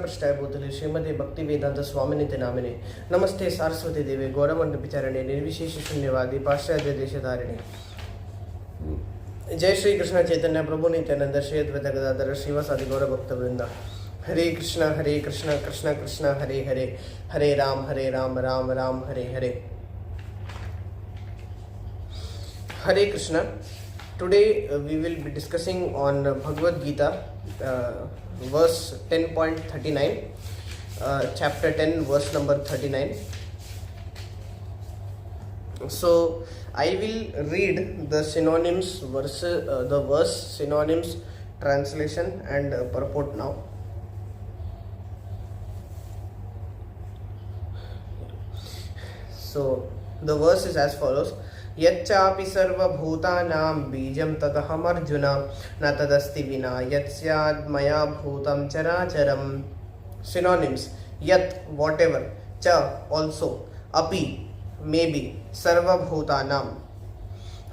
पृष्ठाय भूतले श्रीमते भक्ति वेदांत स्वामिनिति नामिने नमस्ते सारस्वती देवे गौरवंत विचारणे निर्विशेष शून्यवादी पाश्चात्य देशधारिणे जय श्री कृष्ण चैतन्य प्रभु नित्यानंद श्री अद्वैत गदाधर श्रीवासादि गौर भक्त वृंद। हरे कृष्ण कृष्ण कृष्ण हरे हरे, हरे Ram Ram Ram Hare Hare. Hare Krishna. Today we will be discussing on Bhagavad-Gita verse 10.39, chapter 10 verse number 39. So I will read the synonyms the verse synonyms, translation and purport now. So the verse is as follows. यच्चापि सर्वभूतानां बीजं तदहमर्जुन न तदस्ति विना यत्स्याद् मया भूतं चराचरम. Synonyms: yat, whatever, cha, also, api, maybe, sarvabhutanam,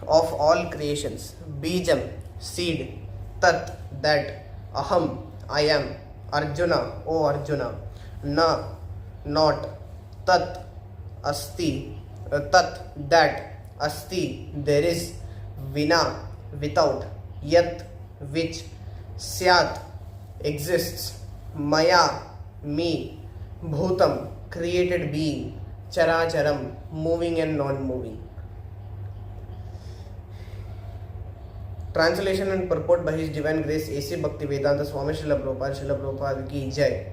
of all creations, bijam, seed, tat, that, aham, I am, arjuna, o arjuna, na, not, tat, asti, tat, that, asti, there is, vina, without, yat, which, syat, exists, maya, me, bhutam, created being, characharam, moving and non-moving. Translation and purport by His Divine Grace A.C. Bhaktivedanta Swami Srila Prabhupada ki Jai.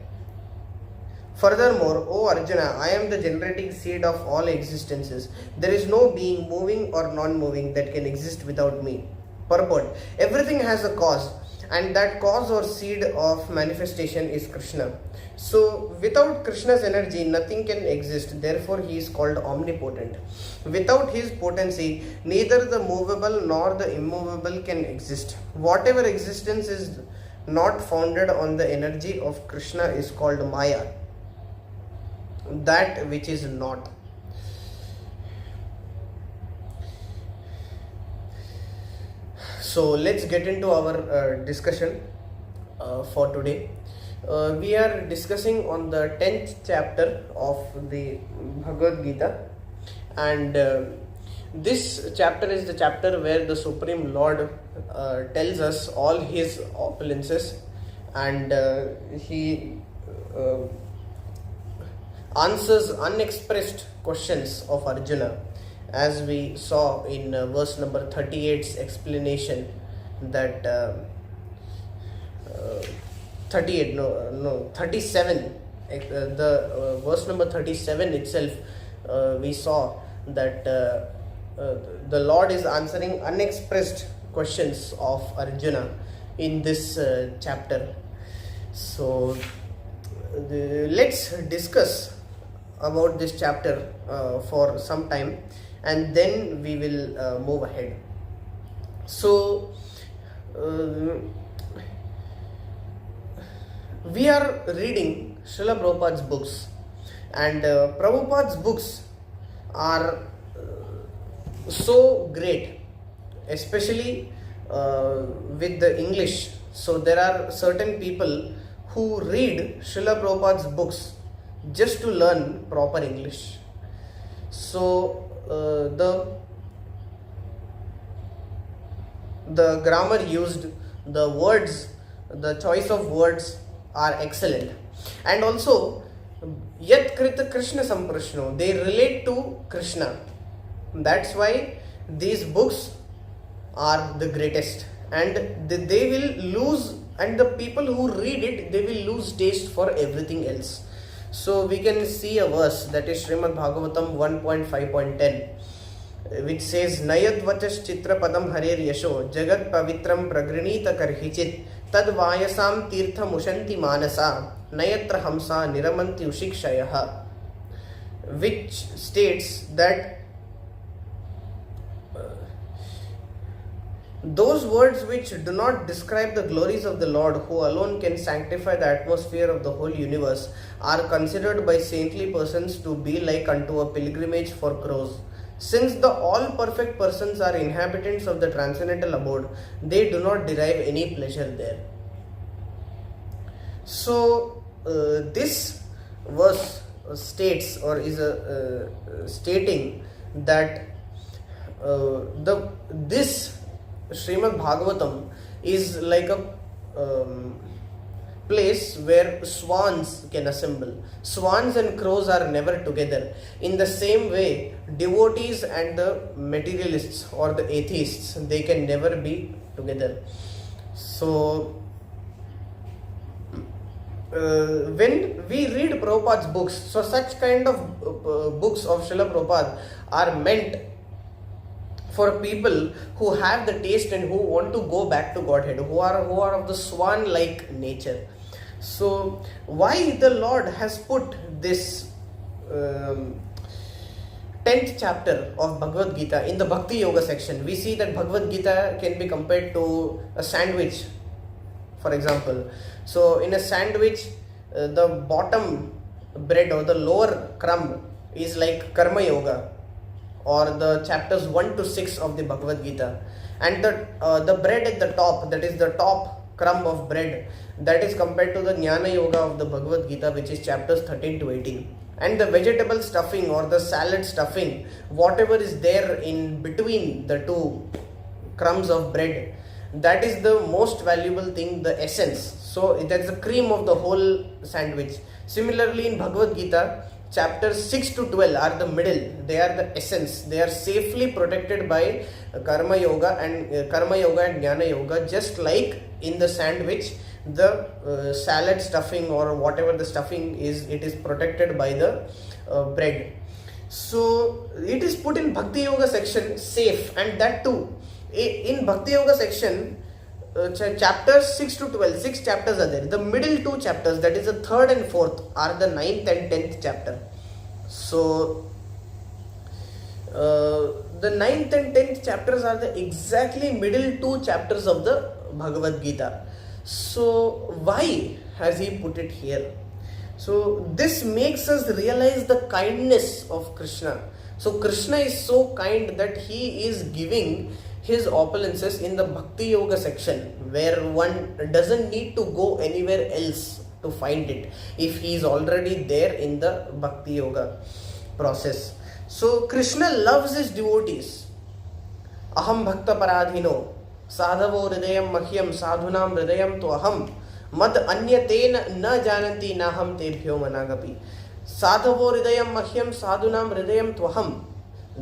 Furthermore, O Arjuna, I am the generating seed of all existences. There is no being moving or non-moving that can exist without me. Purport: everything has a cause, and that cause or seed of manifestation is Krishna. So, without Krishna's energy, nothing can exist. Therefore, he is called omnipotent. Without his potency, neither the movable nor the immovable can exist. Whatever existence is not founded on the energy of Krishna is called Maya, that which is not. So let's get into our discussion for today. We are discussing on the 10th chapter of the Bhagavad-Gita, and this chapter is the chapter where the Supreme Lord tells us all his opulences, and he answers unexpressed questions of Arjuna, as we saw in verse number 38's explanation that 37, the verse number 37 itself, we saw that the Lord is answering unexpressed questions of Arjuna in this chapter. So let's discuss about this chapter for some time, and then we will move ahead. So we are reading Srila Prabhupada's books, and Prabhupada's books are so great, especially with the English. So there are certain people who read Srila Prabhupada's books just to learn proper English. So the grammar used, the words, the choice of words are excellent, and also yat krita Krishna samprashno, they relate to Krishna. That's why these books are the greatest, and they will lose, and the people who read it, they will lose taste for everything else. So we can see a verse, that is Srimad Bhagavatam 1.5.10, which says Nayad vachas chitra padam harer yasho jagat pavitram pragrinita karhichit tad vayasam tirtha mushanti manasa nayatra hamsa niramanti ushikshayaha, which states that those words which do not describe the glories of the Lord, who alone can sanctify the atmosphere of the whole universe, are considered by saintly persons to be like unto a pilgrimage for crows. Since the all perfect persons are inhabitants of the transcendental abode, they do not derive any pleasure there. So this verse states or is stating that this Srimad Bhagavatam is like a place where swans can assemble. Swans and crows are never together. In the same way, devotees and the materialists or the atheists, they can never be together. So when we read Prabhupada's books, so such kind of books of Srila Prabhupada are meant for people who have the taste and who want to go back to Godhead, who are of the swan-like nature. So why the Lord has put this 10th chapter of Bhagavad Gita in the Bhakti Yoga section? We see that Bhagavad Gita can be compared to a sandwich, for example. So in a sandwich, the bottom bread or the lower crumb is like Karma Yoga, or the chapters 1 to 6 of the Bhagavad Gita, and the bread at the top, that is the top crumb of bread, that is compared to the Jnana Yoga of the Bhagavad Gita, which is chapters 13 to 18. And the vegetable stuffing or the salad stuffing, whatever is there in between the two crumbs of bread, that is the most valuable thing, the essence. So that's the cream of the whole sandwich. Similarly, in Bhagavad Gita, chapters 6 to 12 are the middle. They are the essence. They are safely protected by Karma Yoga and Jnana Yoga. Just like in the sandwich, the salad stuffing or whatever the stuffing is, it is protected by the bread. So it is put in Bhakti Yoga section safe, and that too in Bhakti Yoga section, chapters 6 to 12, 6 chapters are there. The middle 2 chapters, that is the 3rd and 4th, are the 9th and 10th chapter. So the 9th and 10th chapters are the exactly middle 2 chapters of the Bhagavad Gita. So why has he put it here? So this makes us realize the kindness of Krishna. So Krishna is so kind that he is giving his opulences in the Bhakti Yoga section, where one doesn't need to go anywhere else to find it if he is already there in the Bhakti Yoga process. So Krishna loves his devotees. Aham bhakta paradhino sadhavo hridayam mahyam sadhunam hridayam tu aham mad anyatena na jananti naham tebhyo managapi. Sadhavo hridayam mahyam sadhunam hridayam tu aham.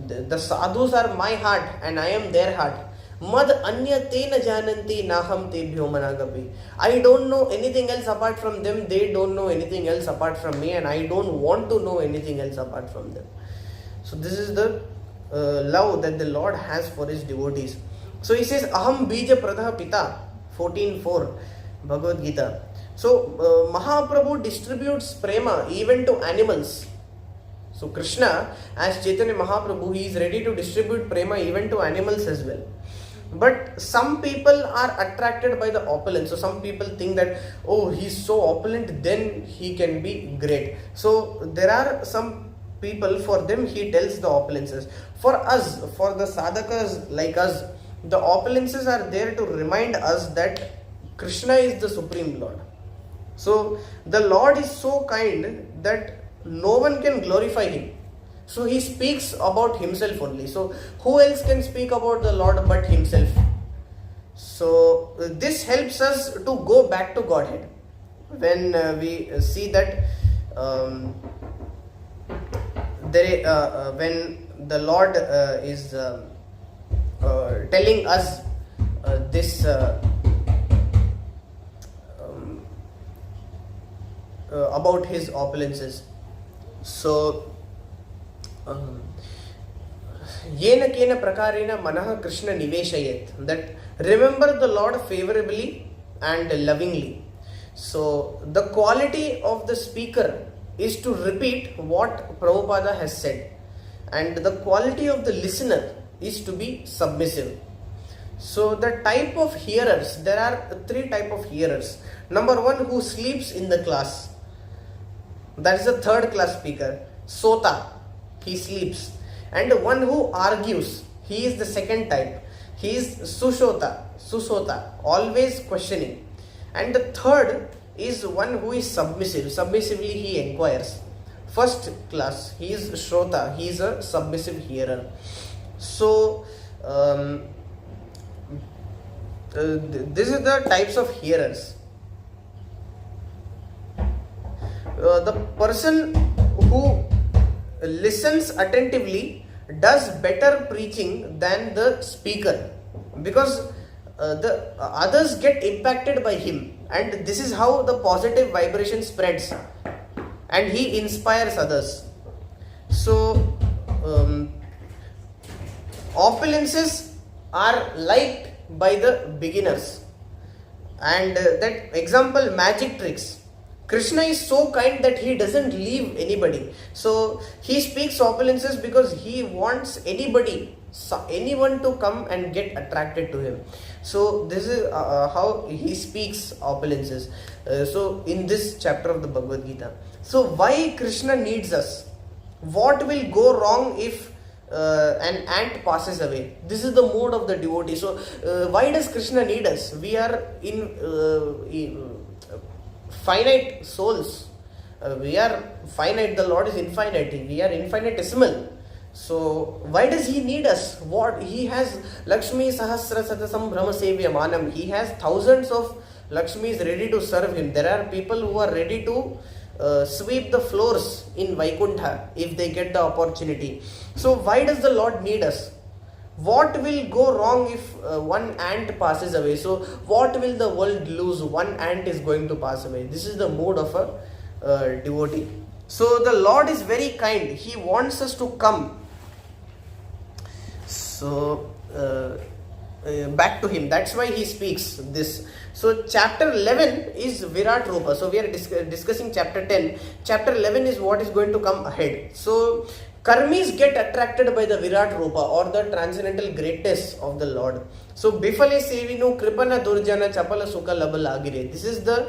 The sadhus are my heart and I am their heart. Mad anyatena jananti naham tebhyo managapi. I don't know anything else apart from them. They don't know anything else apart from me, and I don't want to know anything else apart from them. So this is the love that the Lord has for his devotees. So he says, Aham bija pradha pita, 14.4 Bhagavad Gita. So Mahaprabhu distributes prema even to animals. So Krishna, as Chaitanya Mahaprabhu, he is ready to distribute prema even to animals as well. But some people are attracted by the opulence. So some people think that, oh, he is so opulent, then he can be great. So there are some people, for them he tells the opulences. For us, for the sadhakas like us, the opulences are there to remind us that Krishna is the Supreme Lord. So the Lord is so kind that no one can glorify him. So he speaks about himself only. So who else can speak about the Lord but himself? So this helps us to go back to Godhead. When we see that when the Lord is telling us this about his opulences. So yena kena prakarena manaha Krishna niveshayet, that remember the Lord favorably and lovingly. So the quality of the speaker is to repeat what Prabhupada has said, and the quality of the listener is to be submissive. So the type of hearers, there are 3 types of hearers. Number 1, who sleeps in the class. That is the 3rd class speaker. Sota, he sleeps. And one who argues, he is the 2nd type. He is Susota, always questioning. And the 3rd is one who is submissive. Submissively he inquires. First class, he is Shrota, he is a submissive hearer. So, this is the types of hearers. The person who listens attentively does better preaching than the speaker, because the others get impacted by him, and this is how the positive vibration spreads and he inspires others. So opulences are liked by the beginners, and that example, magic tricks. Krishna is so kind that he doesn't leave anybody. So he speaks opulences because he wants anyone to come and get attracted to him. So this is how he speaks opulences. So in this chapter of the Bhagavad Gita. So why Krishna needs us? What will go wrong if an ant passes away? This is the mood of the devotee. So why does Krishna need us? We are in finite souls. We are finite. The Lord is infinite. We are infinitesimal. So why does he need us? What he has? Lakshmi Sahasra Satasam Brahma Sevya Manam. He has thousands of Lakshmis ready to serve him. There are people who are ready to sweep the floors in Vaikuntha if they get the opportunity. So why does the Lord need us? What will go wrong if one ant passes away? So what will the world lose? One ant is going to pass away. This is the mood of a devotee. So the Lord is very kind. He wants us to come. So back to him. That's why he speaks this. So chapter 11 is Virat Rupa. So we are discussing chapter 10. Chapter 11 is what is going to come ahead. So Karmis get attracted by the Virat Rupa, or the transcendental greatness of the Lord. So Bifale Sevinu Kripana Durjana Chapala Sukha Labalagire. This is the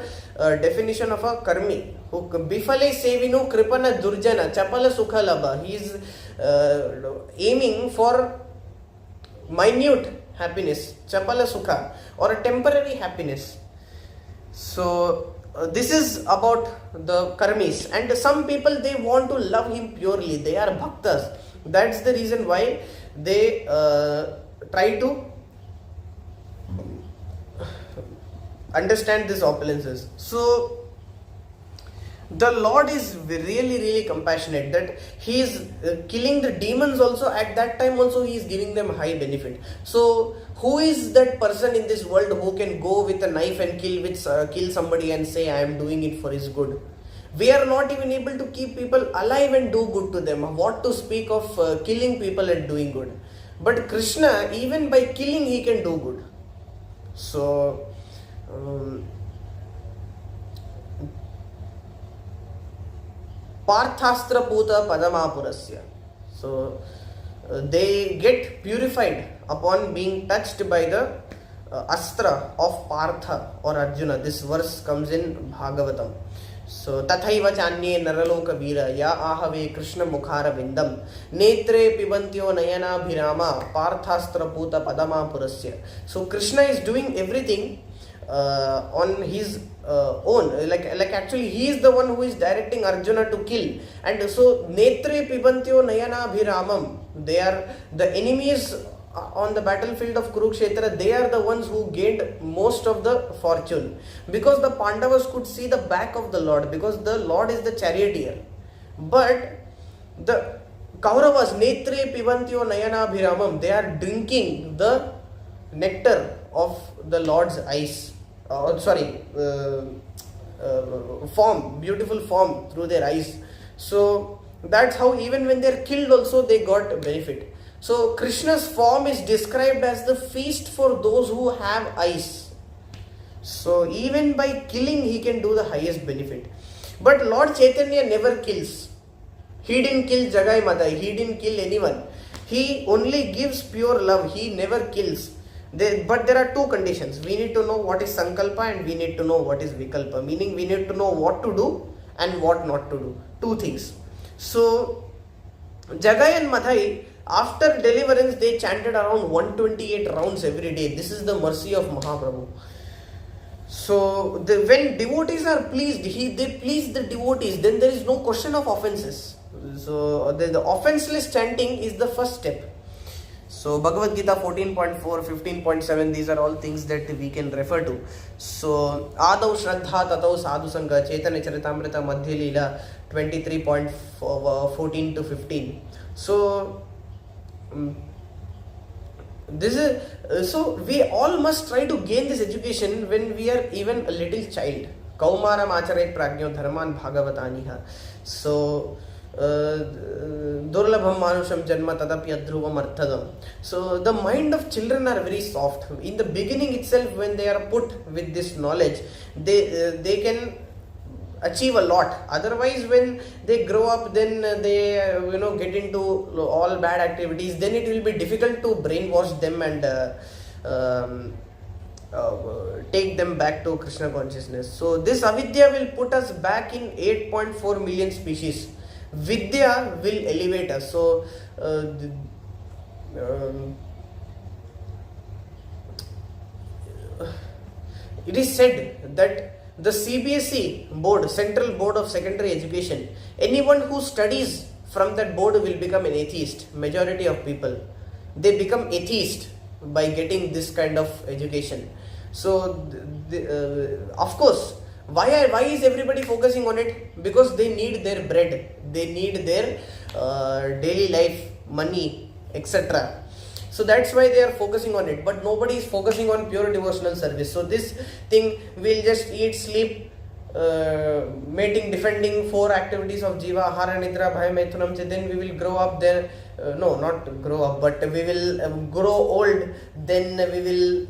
definition of a Karmi. Bifale Sevinu Kripana Durjana Chapala Sukha Laba. He is aiming for minute happiness, Chapala Sukha, or a temporary happiness. So this is about the karmis, and some people, they want to love him purely. They are bhaktas. That's the reason why they try to understand these opulences. So the Lord is really compassionate, that he is killing the demons also. At that time also he is giving them high benefit. So who is that person in this world who can go with a knife and kill somebody and say, I am doing it for his good? We are not even able to keep people alive and do good to them. What to speak of killing people and doing good? But Krishna, even by killing, he can do good. So Parthastra Puta Padamapurasya. So they get purified upon being touched by the astra of Partha or Arjuna. This verse comes in Bhagavatam. So Tathaiva Chanye Naraloka Veera Ya Ahave Krishna Mukhara Vindam Netre Pibantyo Nayana Bhirama Parthastra Puta Padamapurasya. So Krishna is doing everything on his own, like actually he is the one who is directing Arjuna to kill. And so Netre Pibantyo Nayana Bhiramam, they are the enemies on the battlefield of Kurukshetra. They are the ones who gained most of the fortune, because the Pandavas could see the back of the Lord, because the Lord is the charioteer. But the Kauravas, Netre Pibantyo Nayana Bhiramam, they are drinking the nectar of the Lord's eyes. Form, beautiful form through their eyes. So that's how even when they are killed also they got benefit. So Krishna's form is described as the feast for those who have eyes. So even by killing he can do the highest benefit. But Lord Chaitanya never kills. He didn't kill Jagai Madai, he didn't kill anyone. He only gives pure love, he never kills. But there are two conditions. We need to know what is Sankalpa and we need to know what is Vikalpa. Meaning we need to know what to do and what not to do. Two things. So Jagai and Madhai, after deliverance, they chanted around 128 rounds every day. This is the mercy of Mahaprabhu. So when devotees are pleased, they please the devotees, then there is no question of offenses. So the offenseless chanting is the first step. So Bhagavad-Gita 14.4, 15.7, these are all things that we can refer to. So Adau Shraddha Tatau Sadhu Sangha, Chaitanya Charitamrita Madhya Leela 23.14 to 15. So this is so we all must try to gain this education when we are even a little child. Kaumaram acharet prajño dharman bhagavataniha. So Durlabham manusham janma tadapya dhruvam arthadam. So the mind of children are very soft. In the beginning itself, when they are put with this knowledge, they can achieve a lot. Otherwise, when they grow up, then they get into all bad activities. Then it will be difficult to brainwash them and take them back to Krishna consciousness. So this avidya will put us back in 8.4 million species. Vidya will elevate us. So it is said that the CBSE board, Central Board of Secondary Education, anyone who studies from that board will become an atheist. Majority of people, they become atheist by getting this kind of education. So of course, why is everybody focusing on it? Because they need their bread, they need their daily life, money, etc. So that's why they are focusing on it, but nobody is focusing on pure devotional service. So this thing, will just eat, sleep, mating, defending 4 activities of Jiva, Ahara, Nidra, Bhaya, Maithunam, then we will grow up there. No, not grow up, but we will grow old, then we will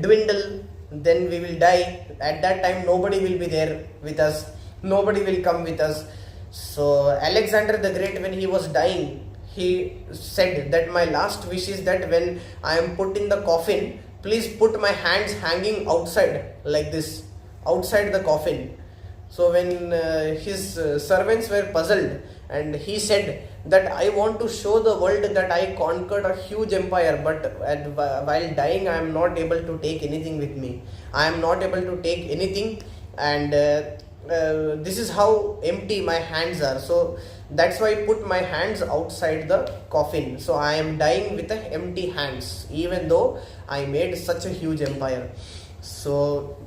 dwindle, then we will die. At that time, nobody will be there with us, nobody will come with us. So Alexander the Great, when he was dying, he said that my last wish is that when I am put in the coffin, please put my hands hanging outside like this, outside the coffin. So when his servants were puzzled, and he said that I want to show the world that I conquered a huge empire, but while dying I am not able to take anything with me. I am not able to take anything, and this is how empty my hands are. So that's why I put my hands outside the coffin. So I am dying with empty hands, even though I made such a huge empire. So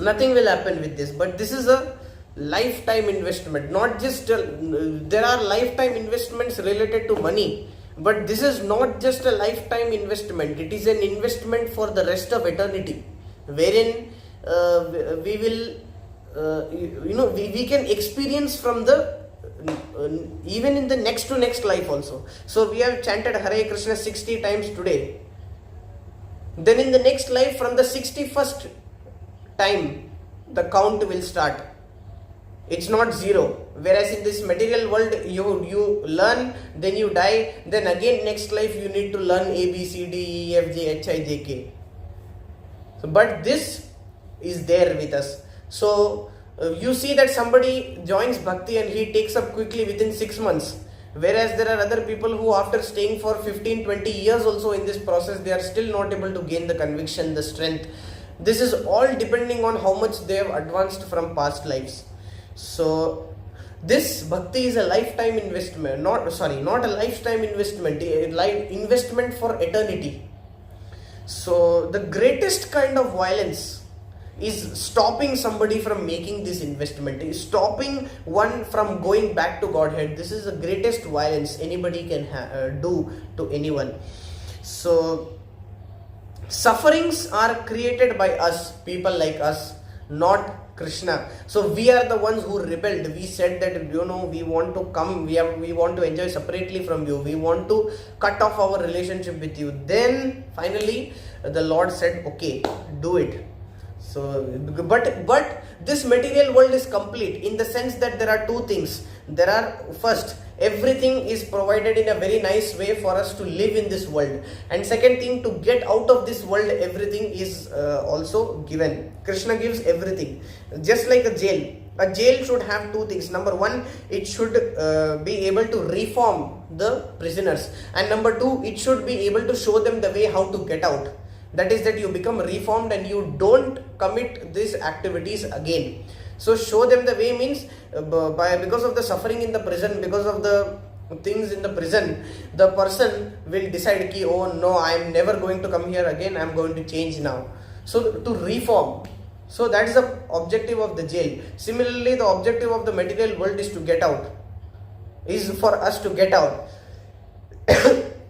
nothing will happen with this, but this is a lifetime investment. Not just there are lifetime investments related to money, but this is not just a lifetime investment. It is an investment for the rest of eternity, wherein we will we can experience from the even in the next to next life also. So we have chanted Hare Krishna 60 times today, then in the next life, from the 61st time, the count will start. It's not zero. Whereas in this material world, you learn, then you die, then again next life you need to learn A, B, C, D, E, F, G, H, I, J, K. So, but this is there with us. So you see that somebody joins bhakti and he takes up quickly within 6 months. Whereas there are other people who, after staying for 15-20 years also in this process, they are still not able to gain the conviction, the strength. This is all depending on how much they have advanced from past lives. So this bhakti is a lifetime investment, not a lifetime investment, a investment for eternity. So the greatest kind of violence is stopping somebody from making this investment, is stopping one from going back to Godhead. This is the greatest violence anybody can do to anyone. So sufferings are created by us, people like us, not Krishna. So we are the ones who rebelled. We said that we want to come, we want to enjoy separately from you, we want to cut off our relationship with you. Then finally the Lord said, okay, do it. So but this material world is complete in the sense that there are two things. There are, first, everything is provided in a very nice way for us to live in this world, and second thing, to get out of this world, everything is also given. Krishna gives everything, just like a jail. A jail should have two things. Number one, it should be able to reform the prisoners, and number two, it should be able to show them the way how to get out. that is that you become reformed and you don't commit these activities again. So show them the way means because of the suffering in the prison, because of the things in the prison, the person will decide ki, oh no, I am never going to come here again, I am going to change now. So to reform. So that is the objective of the jail. Similarly, the objective of the material world is to get out, is for us to get out.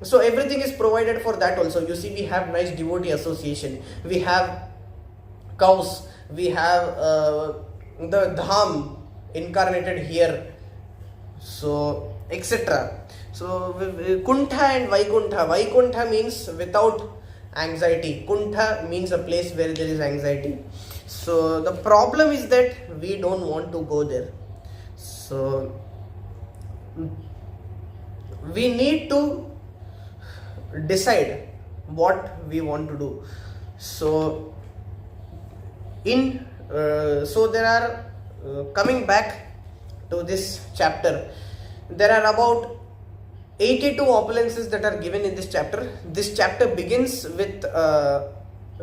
So everything is provided for that also. You see, we have nice devotee association, we have cows, we have the dham incarnated here, so etc. So Kuntha and Vaikuntha. Vaikuntha means without anxiety. Kuntha means a place where there is anxiety. So the problem is that we don't want to go there. So we need to decide what we want to do. So so there are coming back to this chapter, there are about 82 opulences that are given in this chapter. This chapter begins with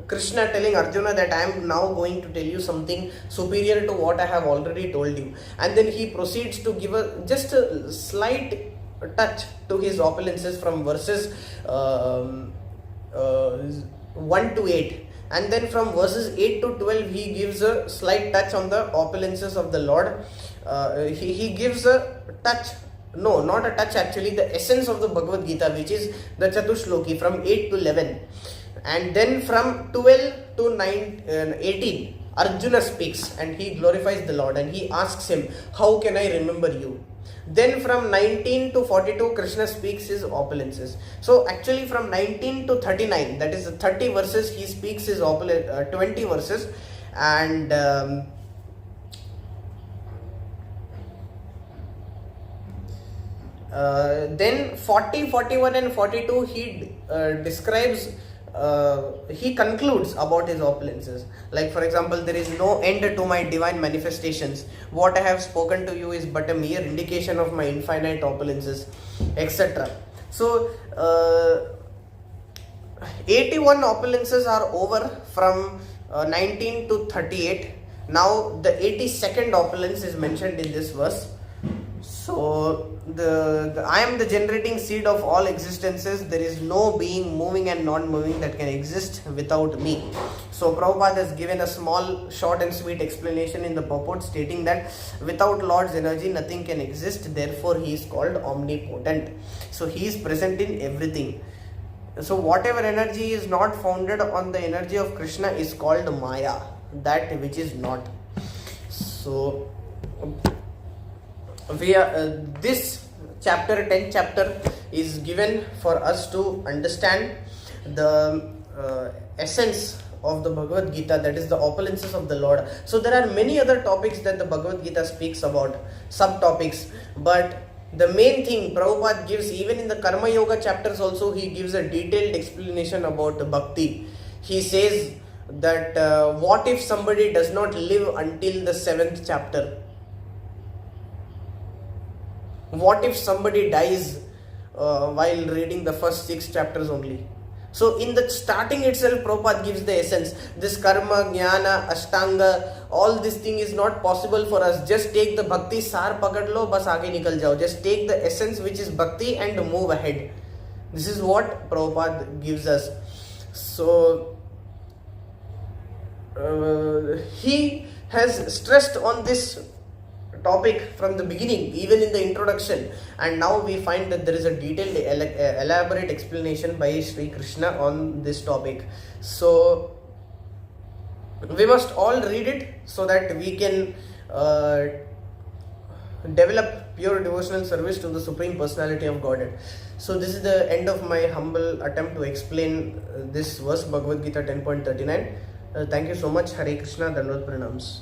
Krishna telling Arjuna that I am now going to tell you something superior to what I have already told you, and then he proceeds to give just a slight touch to his opulences from verses 1 to 8, and then from verses 8 to 12 he gives a slight touch on the opulences of the Lord. He gives a touch, no, not a touch actually, the essence of the Bhagavad-Gita, which is the Chatushloki from 8 to 11. And then from 12 to 18, Arjuna speaks and he glorifies the Lord and he asks him, how can I remember you? Then from 19 to 42, Krishna speaks his opulences. So actually from 19 to 39, that is 30 verses, he speaks his 20 verses, and then 40, 41 and 42 he describes, he concludes about his opulences. Like for example, there is no end to my divine manifestations. What I have spoken to you is but a mere indication of my infinite opulences, etc. So 81 opulences are over from 19 to 38. Now the 82nd opulence is mentioned in this verse. So I am the generating seed of all existences. There is no being moving and non-moving that can exist without me. So Prabhupada has given a small, short and sweet explanation in the purport stating that without Lord's energy nothing can exist, therefore he is called omnipotent. So he is present in everything. So whatever energy is not founded on the energy of Krishna is called Maya, that which is not. So this chapter, 10th chapter, is given for us to understand the essence of the Bhagavad Gita, that is the opulences of the Lord. So there are many other topics that the Bhagavad Gita speaks about, subtopics, but the main thing Prabhupada gives, even in the Karma Yoga chapters also, he gives a detailed explanation about bhakti. He says that what if somebody does not live until the 7th chapter? What if somebody dies while reading the first 6 chapters only? So in the starting itself, Prabhupada gives the essence. This karma, jnana, ashtanga, all this thing is not possible for us. Just take the bhakti, sar pakad lo, bas aage nikal jao. Just take the essence which is bhakti and move ahead. This is what Prabhupada gives us. So he has stressed on this topic from the beginning, even in the introduction, and now we find that there is a detailed elaborate explanation by Sri Krishna on this topic. So we must all read it so that we can develop pure devotional service to the Supreme Personality of Godhead. So this is the end of my humble attempt to explain this verse, Bhagavad Gita 10.39. Thank you so much. Hare Krishna, Dandavad Pranams.